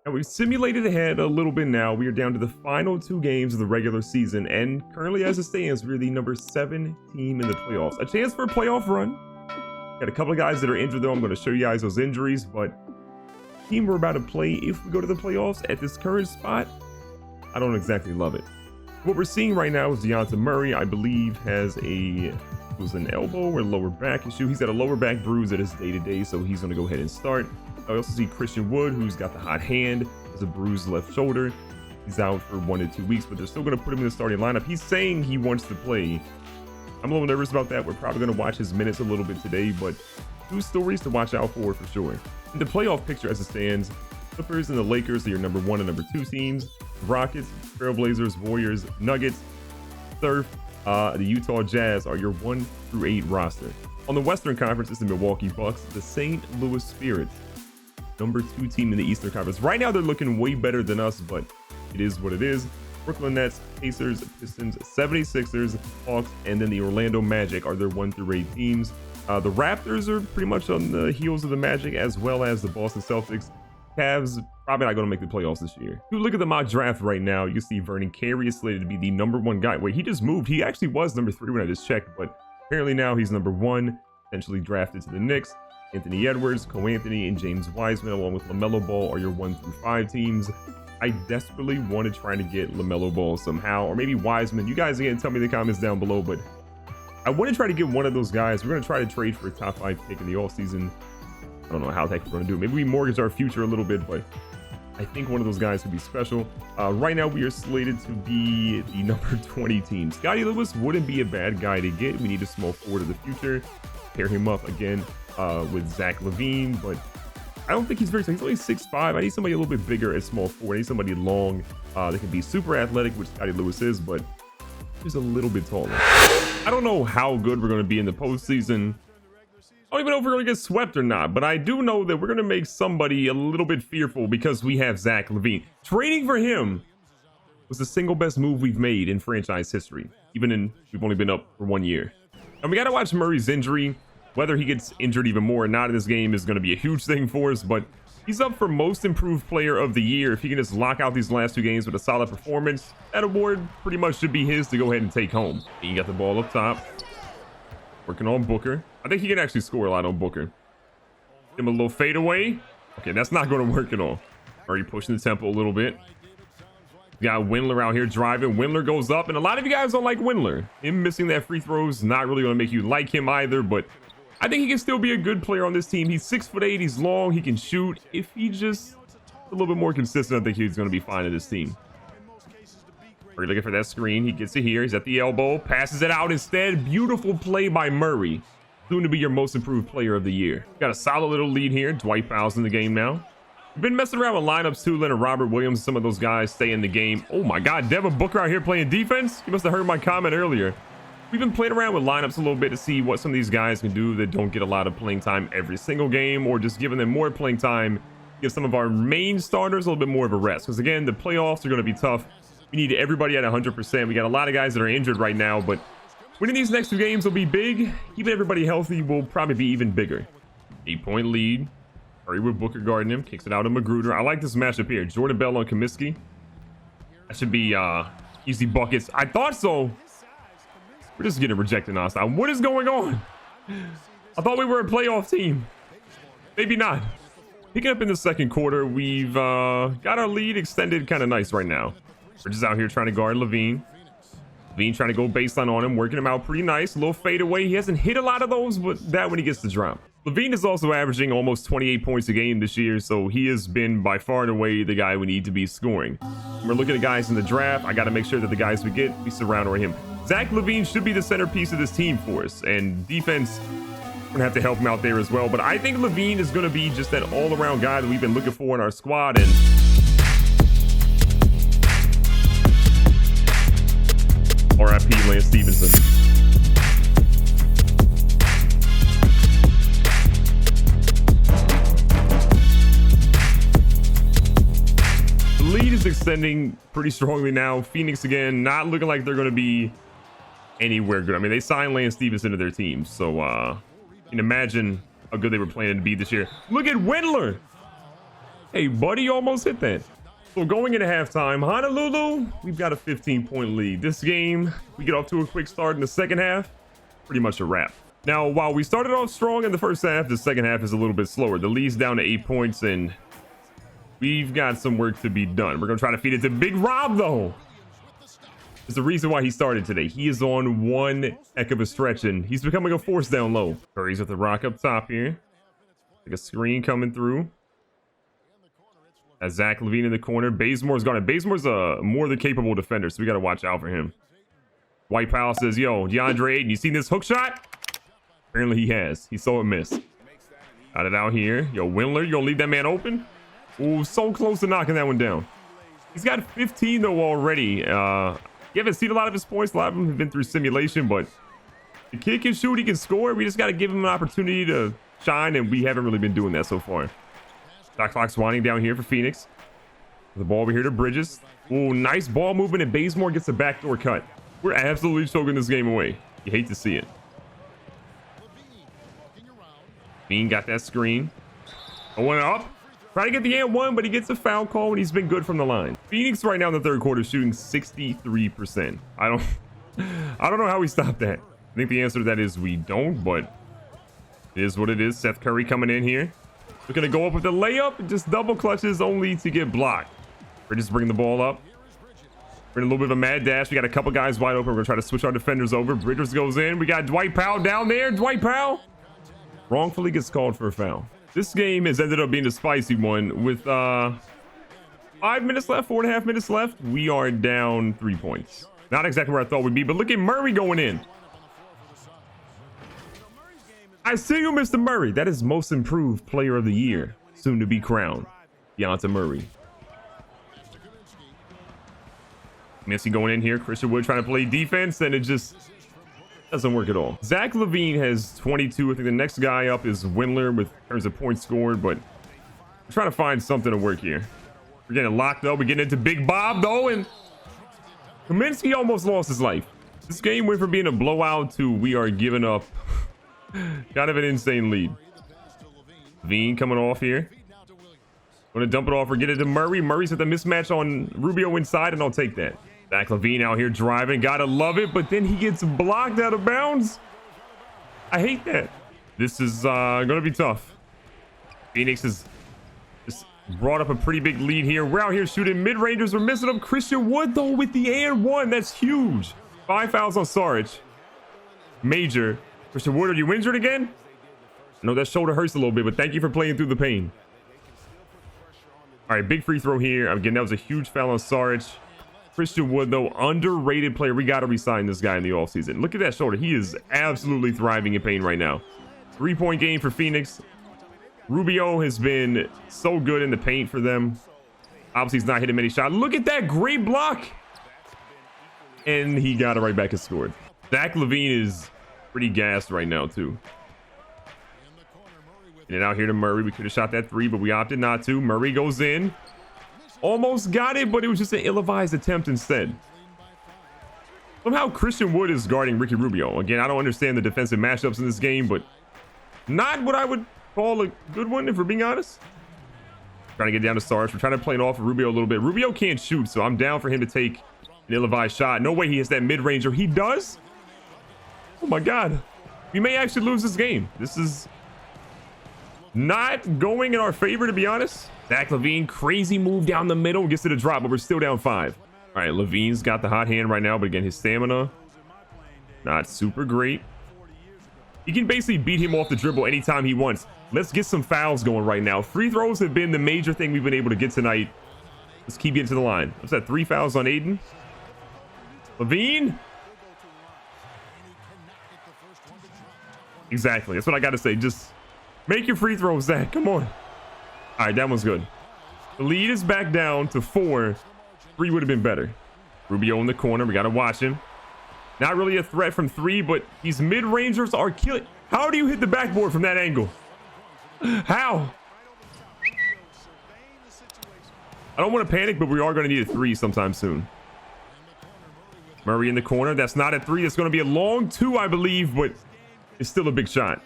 And we've simulated ahead a little bit now. We are down to the final 2 games of the regular season. And currently, as it stands, we're the number 7 team in the playoffs. A chance for a playoff run. Got a couple of guys that are injured, though. I'm going to show you guys those injuries. But the team we're about to play, if we go to the playoffs at this current spot, I don't exactly love it. What we're seeing right now is Deontay Murray, I believe, has an elbow or lower back issue. He's got a lower back bruise at his day-to-day, so he's going to go ahead and start. I also see Christian Wood, who's got the hot hand, has a bruised left shoulder. He's out for 1 to 2 weeks, but they're still going to put him in the starting lineup. He's saying he wants to play. I'm a little nervous about that. We're probably going to watch his minutes a little bit today, but 2 stories to watch out for sure. In the playoff picture as it stands, Clippers and the Lakers are your number 1 and number 2 teams. Rockets, Trailblazers, Warriors, Nuggets, Surf, the Utah Jazz are your 1 through 8 roster. On the Western Conference, it's the Milwaukee Bucks, the St. Louis Spirits, number 2 team in the Eastern Conference. Right now, they're looking way better than us, but it is what it is. Brooklyn Nets, Pacers, Pistons, 76ers, Hawks, and then the Orlando Magic are their 1 through 8 teams. The Raptors are pretty much on the heels of the Magic, as well as the Boston Celtics. Cavs probably not going to make the playoffs this year. If you look at the mock draft right now, you see Vernon Carey is slated to be the number 1 guy. Wait, he just moved. He actually was number 3 when I just checked, but apparently now he's number 1, potentially drafted to the Knicks. Anthony Edwards, Cole Anthony, and James Wiseman, along with LaMelo Ball, are your 1 through 5 teams. I desperately want to try to get LaMelo Ball somehow, or maybe Wiseman. You guys again, tell me in the comments down below, but I want to try to get one of those guys. We're going to try to trade for a top 5 pick in the offseason. I don't know how the heck we're going to do it. Maybe we mortgage our future a little bit, but I think one of those guys could be special. Right now, we are slated to be the number 20 team. Scotty Lewis wouldn't be a bad guy to get. We need a small forward of the future. Pair him up again with Zach LaVine, but I don't think he's very strong. He's only 6'5". I need somebody a little bit bigger at small forward. I need somebody long that can be super athletic, which Scotty Lewis is, but just a little bit taller. I don't know how good we're going to be in the postseason. I don't even know if we're going to get swept or not, but I do know that we're going to make somebody a little bit fearful because we have Zach LaVine. Trading for him was the single best move we've made in franchise history, we've only been up for 1 year. And we got to watch Murray's injury. Whether he gets injured even more or not in this game is going to be a huge thing for us, but he's up for most improved player of the year. If he can just lock out these last 2 games with a solid performance, that award pretty much should be his to go ahead and take home. He got the ball up top, working on Booker. I think he can actually score a lot on Booker. Give him a little fadeaway. Okay, that's not going to work at all. Already pushing the tempo a little bit. We got Windler out here driving. Windler goes up, and a lot of you guys don't like Windler. Him missing that free throw is not really going to make you like him either, but I think he can still be a good player on this team. He's 6'8", he's long, he can shoot. If he just a little bit more consistent, I think he's going to be fine in this team. Are you looking for that screen? He gets it here. He's at the elbow, passes it out instead. Beautiful play by Murray. Soon to be your most improved player of the year. Got a solid little lead here. Dwight Powell's in the game now. We've been messing around with lineups too. Leonard Robert Williams, some of those guys stay in the game. Oh my God, Devin Booker out here playing defense. You must have heard my comment earlier. We've been playing around with lineups a little bit to see what some of these guys can do that don't get a lot of playing time every single game, or just giving them more playing time, give some of our main starters a little bit more of a rest. Because again, the playoffs are going to be tough. We need everybody at 100%. We got a lot of guys that are injured right now, but winning these next 2 games will be big. Keeping everybody healthy will probably be even bigger. 8-point lead. Hurry with Booker guarding him. Kicks it out to Magruder. I like this matchup here. Jordan Bell on Comiskey. That should be easy buckets. I thought so. We're just getting rejected now. What is going on? I thought we were a playoff team. Maybe not. Picking up in the second quarter, we've got our lead extended kind of nice right now. We're just out here trying to guard LaVine. LaVine trying to go baseline on him, working him out pretty nice. A little fade away. He hasn't hit a lot of those, but that when he gets the drop. LaVine is also averaging almost 28 points a game this year, so he has been by far and away the guy we need to be scoring. When we're looking at guys in the draft, I got to make sure that the guys we get, we surround around him. Zach LaVine should be the centerpiece of this team for us, and defense, we're gonna have to help him out there as well. But I think LaVine is gonna be just that all-around guy that we've been looking for in our squad. And RIP Lance Stevenson. The lead is extending pretty strongly now. Phoenix again, not looking like they're going to be anywhere good. I mean, they signed Lance Stevenson to their team, so you can imagine how good they were planning to be this year. Look at Windler. Hey, buddy, almost hit that. So going into halftime, Honolulu, we've got a 15-point lead. This game, we get off to a quick start in the second half, pretty much a wrap. Now, while we started off strong in the first half, the second half is a little bit slower. The lead's down to 8 points, and we've got some work to be done. We're going to try to feed it to Big Rob, though. There's the reason why he started today. He is on one heck of a stretch, and he's becoming a force down low. Curry's with the rock up top here. Like a screen coming through. As Zach LaVine in the corner. Bazemore's gone. And Bazemore's a more than capable defender, so we got to watch out for him. White Powell says, yo, DeAndre Ayton, you seen this hook shot? Apparently he has. He saw it miss. Got it out here. Yo, Windler, you gonna leave that man open? Ooh, so close to knocking that one down. He's got 15 though already. You haven't seen a lot of his points. A lot of them have been through simulation, but the kid can shoot, he can score. We just got to give him an opportunity to shine, and we haven't really been doing that so far. Shot clock's winding down here for Phoenix. The ball over here to Bridges. Ooh, nice ball movement, and Bazemore gets a backdoor cut. We're absolutely choking this game away. You hate to see it. Bean got that screen. Going up. Trying to get the and one, but he gets a foul call, and he's been good from the line. Phoenix right now in the third quarter shooting 63%. I don't know how we stopped that. I think the answer to that is we don't, but it is what it is. Seth Curry coming in here. We're going to go up with the layup and just double clutches only to get blocked. We're just bringing the ball up. We're in a little bit of a mad dash. We got a couple guys wide open. We're going to try to switch our defenders over. Bridges goes in. We got Dwight Powell down there. Dwight Powell wrongfully gets called for a foul. This game has ended up being a spicy one with 5 minutes left, 4.5 minutes left. We are down 3 points. Not exactly where I thought we'd be, but look at Murray going in. I see you, Mr. Murray. That is most improved player of the year, soon to be crowned. Deonta Murray. Missy going in here. Christian Wood trying to play defense, and it just doesn't work at all. Zach LaVine has 22. I think the next guy up is Windler with terms of points scored, but we're trying to find something to work here. We're getting locked up. We're getting into Big Bob, though, and Kaminsky almost lost his life. This game went from being a blowout to we are giving up kind of an insane lead. LaVine coming off here. Gonna dump it off or get it to Murray. Murray's at the mismatch on Rubio inside, and I'll take that. Zach LaVine out here driving. Gotta love it, but then he gets blocked out of bounds. I hate that. This is gonna be tough. Phoenix has just brought up a pretty big lead here. We're out here shooting mid-rangers. We're missing them. Christian Wood, though, with the and one. That's huge. 5 fouls on Sarge. Major. Christian Wood, are you injured again? I know that shoulder hurts a little bit, but thank you for playing through the pain. All right, big free throw here. Again, that was a huge foul on Sarge. Christian Wood, though, underrated player. We got to re-sign this guy in the offseason. Look at that shoulder. He is absolutely thriving in pain right now. 3-point game for Phoenix. Rubio has been so good in the paint for them. Obviously, he's not hitting many shots. Look at that great block. And he got it right back and scored. Zach LaVine is pretty gassed right now, too. And out here to Murray. We could have shot that 3, but we opted not to. Murray goes in. Almost got it, but it was just an ill-advised attempt instead. Somehow Christian Wood is guarding Ricky Rubio. Again, I don't understand the defensive matchups in this game, but not what I would call a good one, if we're being honest. Trying to get down to Sarge. We're trying to play it off of Rubio a little bit. Rubio can't shoot, so I'm down for him to take an ill-advised shot. No way he hits that mid-ranger. He does? Oh my God. We may actually lose this game. This is not going in our favor, to be honest. Zach LaVine, crazy move down the middle, gets to the drop, but we're still down 5. All right, LaVine's got the hot hand right now, but again, his stamina, not super great. You can basically beat him off the dribble anytime he wants. Let's get some fouls going right now. Free throws have been the major thing we've been able to get tonight. Let's keep getting to the line. What's that, 3 fouls on Aiden? LaVine? Exactly, that's what I got to say. Just make your free throws, Zach. Come on. All right, that one's good. The lead is back down to 4. 3 would have been better. Rubio in the corner. We got to watch him. Not really a threat from 3, but these mid-rangers are killing. How do you hit the backboard from that angle? How? I don't want to panic, but we are going to need a 3 sometime soon. Murray in the corner. That's not a 3. It's going to be a long 2, I believe, but it's still a big shot.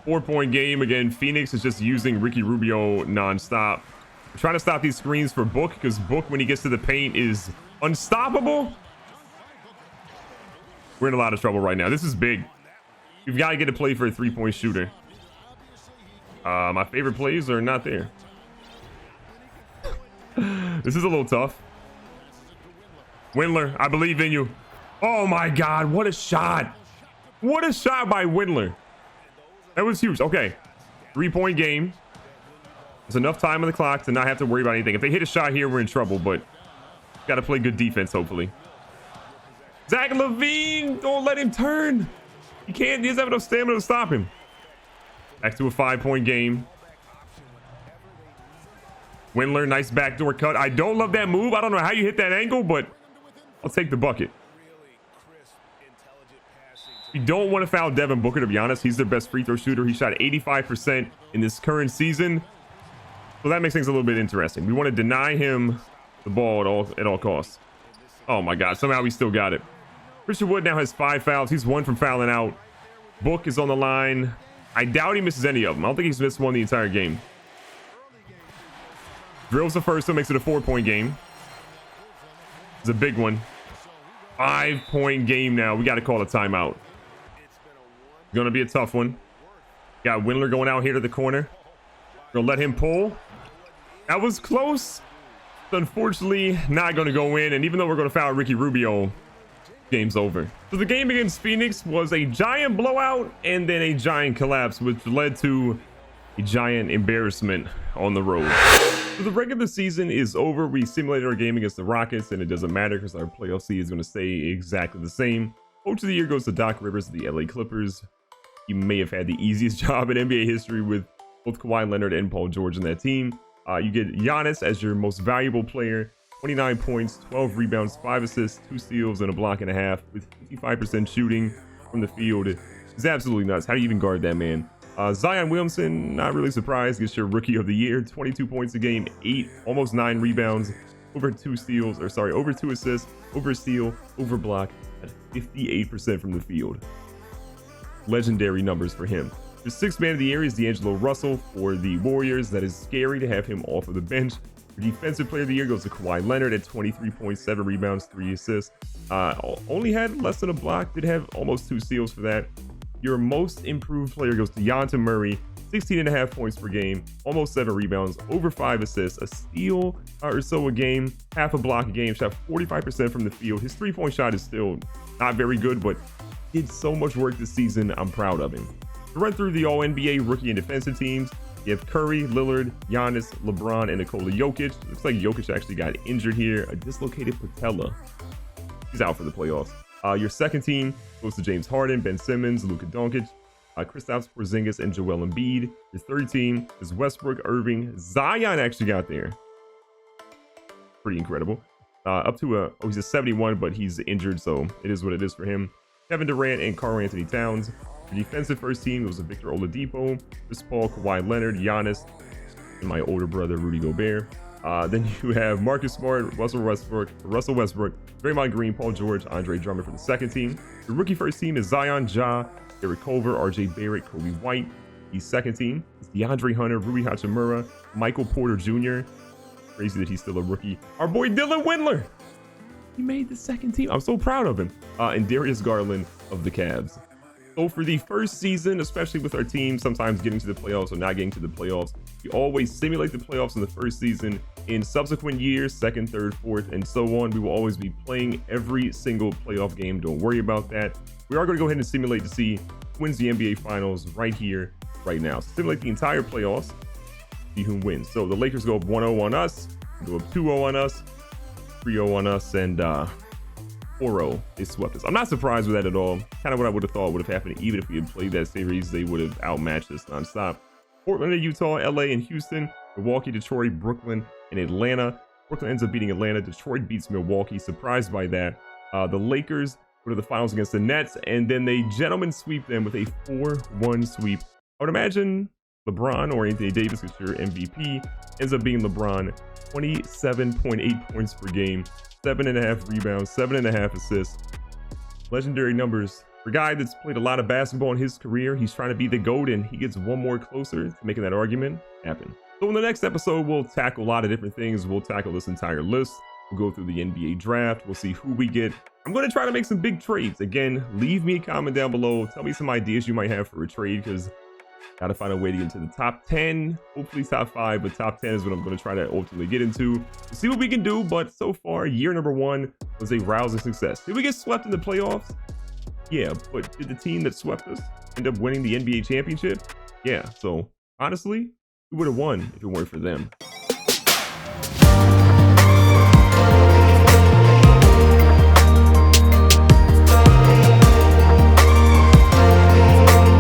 4-point game. Again, Phoenix is just using Ricky Rubio nonstop. I'm trying to stop these screens for Book, because Book, when he gets to the paint, is unstoppable. We're in a lot of trouble right now. This is big. You've got to get a play for a three-point shooter. My favorite plays are not there. This is a little tough. Windler, I believe in you. Oh my God, what a shot. What a shot by Windler. That was huge. Okay, 3-point game. There's enough time on the clock to not have to worry about anything. If they hit a shot here, we're in trouble, but got to play good defense, hopefully. Zach LaVine, don't let him turn. He can't, he doesn't have enough stamina to stop him. Back to a 5-point game. Windler, nice backdoor cut. I don't love that move. I don't know how you hit that angle, but I'll take the bucket. You don't want to foul Devin Booker, to be honest. He's their best free throw shooter. He shot 85% in this current season. So that makes things a little bit interesting. We want to deny him the ball at all costs. Oh my God, somehow we still got it. Christian Wood now has 5 fouls. He's 1 from fouling out. Book is on the line. I doubt he misses any of them. I don't think he's missed one the entire game. Drills the first one, makes it a 4-point game. It's a big one. 5-point game now. We got to call a timeout. Gonna be a tough one. Got Windler going out here to the corner. Gonna let him pull. That was close. Unfortunately, not gonna go in. And even though we're gonna foul Ricky Rubio, game's over. So the game against Phoenix was a giant blowout and then a giant collapse, which led to a giant embarrassment on the road. So the regular season is over. We simulated our game against the Rockets, and it doesn't matter because our playoff seed is going to stay exactly the same. Coach of the year goes to Doc Rivers of the LA Clippers. He may have had the easiest job in NBA history with both Kawhi Leonard and Paul George in that team. You get Giannis as your most valuable player. 29 points, 12 rebounds, 5 assists, 2 steals, and a block and a half with 55% shooting from the field. It's absolutely nuts. How do you even guard that man? Zion Williamson, not really surprised, gets your rookie of the year. 22 points a game, almost 9 rebounds, over 2 steals, or sorry, over 2 assists, over a steal, over block, at 58% from the field. Legendary numbers for him. The 6th man of the year is D'Angelo Russell for the Warriors. That is scary to have him off of the bench. The defensive player of the year goes to Kawhi Leonard at 23.7 rebounds, 3 assists. Only had less than a block, did have almost 2 steals for that. Your most improved player goes to Dejounte Murray, 16.5 points per game, almost 7 rebounds, over 5 assists, a steal or so a game, half a block a game, shot 45% from the field. His 3-point shot is still not very good, but did so much work this season. I'm proud of him. To run through the All-NBA rookie and defensive teams, you have Curry, Lillard, Giannis, LeBron, and Nikola Jokic. Looks like Jokic actually got injured here, a dislocated patella. He's out for the playoffs. Your second team goes to James Harden, Ben Simmons, Luka Doncic, Kristaps Porzingis, and Joel Embiid. Your third team is Westbrook, Irving. Zion actually got there. Pretty incredible. Up to he's a 71, but he's injured, so it is what it is for him. Kevin Durant and Karl Anthony Towns. Your defensive first team goes to Victor Oladipo, Chris Paul, Kawhi Leonard, Giannis, and my older brother Rudy Gobert. Then you have Marcus Smart, Russell Westbrook, Draymond Green, Paul George, Andre Drummond for the second team. The rookie first team is Zion, Ja, Derek Culver, RJ Barrett, Kobe White. The second team is DeAndre Hunter, Rui Hachimura, Michael Porter Jr. Crazy that he's still a rookie. Our boy Dylan Windler. He made the second team. I'm so proud of him. And Darius Garland of the Cavs. So for the first season, especially with our team sometimes getting to the playoffs or not getting to the playoffs, we always simulate the playoffs in the first season. In subsequent years, second, third, fourth, and so on, we will always be playing every single playoff game. Don't worry about that. We are going to go ahead and simulate to see who wins the NBA Finals right here, right now. So simulate the entire playoffs, see who wins. So the Lakers go up 1-0 on us, go up 2-0 on us, 3-0 on us, and 4-0, they swept us. I'm not surprised with that at all. Kind of what I would have thought would have happened. Even if we had played that series, they would have outmatched us nonstop. Portland and Utah, LA and Houston, Milwaukee, Detroit, Brooklyn, and Atlanta. Brooklyn ends up beating Atlanta. Detroit beats Milwaukee. Surprised by that. The Lakers go to the finals against the Nets, and then they gentlemen sweep them with a 4-1 sweep. I would imagine LeBron or Anthony Davis, is your MVP, ends up being LeBron. 27.8 points per game, 7.5 rebounds, 7.5 assists. Legendary numbers for a guy that's played a lot of basketball in his career. He's trying to be the GOAT, and he gets one more closer to making that argument happen. So in the next episode, we'll tackle a lot of different things. We'll tackle this entire list. We'll go through the NBA draft. We'll see who we get. I'm going to try to make some big trades. Again, leave me a comment down below. Tell me some ideas you might have for a trade, because got to find a way to get into the top 10, hopefully top 5, but top 10 is what I'm going to try to ultimately get into. We'll see what we can do, but so far, year number 1 was a rousing success. Did we get swept in the playoffs? Yeah, but did the team that swept us end up winning the NBA championship? Yeah, so honestly, we would have won if it weren't for them.